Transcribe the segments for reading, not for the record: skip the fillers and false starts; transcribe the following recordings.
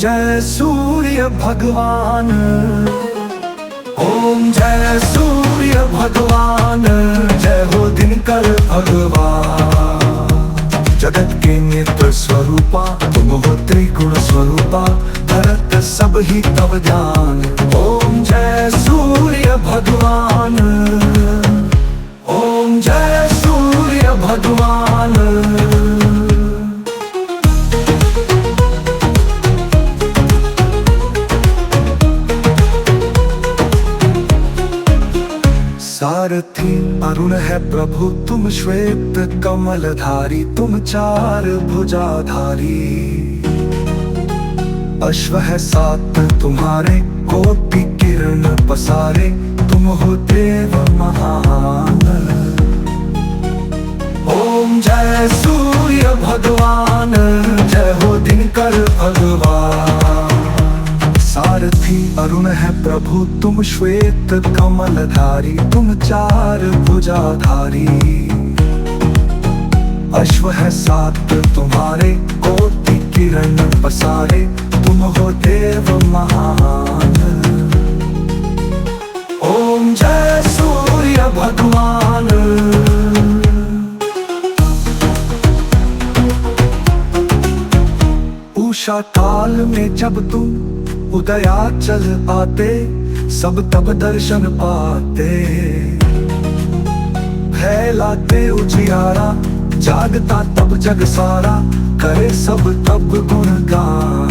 जय सूर्य भगवान, ओम जय सूर्य भगवान, जय हो दिनकर भगवान। जगत के नित्य स्वरूपा तुम हो त्रिगुण स्वरूपा, धरत सब ही तब ध्यान। ओम जय सूर्य भगवान, ओम जय सूर्य भगवान। सारथी अरुण है प्रभु तुम, श्वेत कमलधारी तुम, चार भुजाधारी। अश्व है सात तुम्हारे, कोटि किरण पसारे, तुम हो देव महान। ओम जय सूर्य भगवान, जय हो दिनकर भगवान। सारथी अरुण है प्रभु तुम, श्वेत कमलधारी तुम, चार भुजाधारी। अश्व है सात तुम्हारे, कोटि किरण पसारे, तुम हो देव महान। ओम जय सूर्य भगवान। उषा काल में जब तुम उदयाचल आते, सब तब दर्शन पाते। फैलाते उजियारा, जागता तब जग सारा, करे सब तब गुणगान।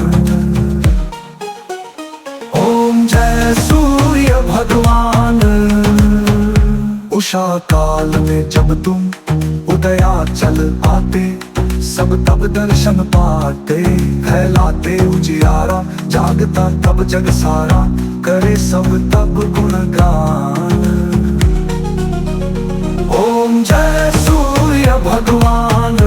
ओम जय सूर्य भगवान। उषा काल में जब तुम उदयाचल आते, सब तब दर्शन पाते। फैलाते उजियारा, जागता तब जग सारा, करे सब तब गुणगान। ओम जय सूर्य भगवान।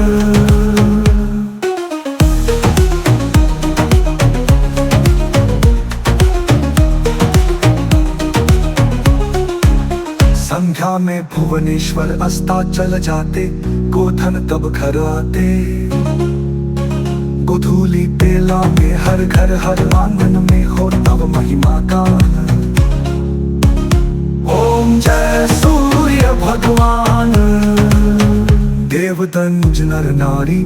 संध्या में भुवनेश्वर अस्ताचल जाते, गोधन तब घर आते। गोधूली बेला में हर घर हर आंगन में हो तब महिमा गान। ओम जय सूर्य भगवान। देवदंज नर नारी,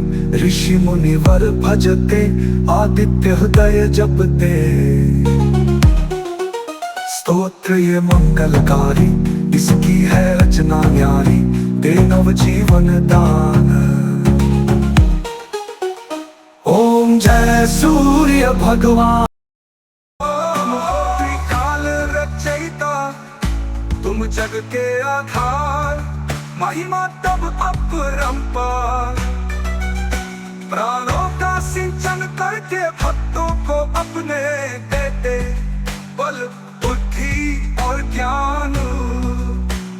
ऋषि मुनिवर भजते, आदित्य हृदय जपते। स्तोत्र ये मंगलकारी, इसकी है रचना न्यारी, दे नव जीवन दान। ओम जय सूर्य भगवान। त्रिकाल रचयिता तुम जग के आधार, महिमा तब अपरंपार। प्राणों का सिंचन करके भक्तों को अपने देते, बल बुद्धि और ज्ञान।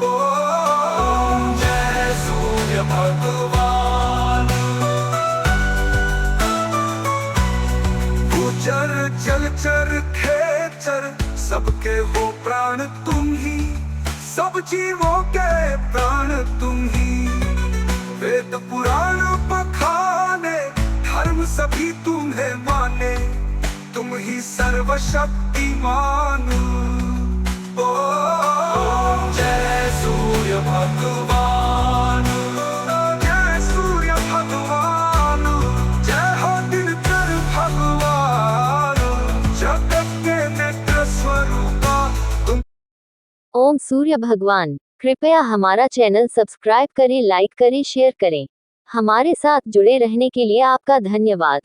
ओम जय सूर्य भगवान। भूचर जलचर खेचर, सबके हो प्राण तुम ही, सब जीवों के प्राण तुम ही। वेद पुराण बखाने, धर्म सभी तुम्हें माने, तुम ही सर्वशक्तिमान। ओम जय सूर्य भगवान, जय सूर्य भगवान, जय हो दिनकर भगवान। जगत के नेत्र स्वरूपा तुम। ओम सूर्य भगवान। कृपया हमारा चैनल सब्सक्राइब करें, लाइक करें, शेयर करें। हमारे साथ जुड़े रहने के लिए आपका धन्यवाद।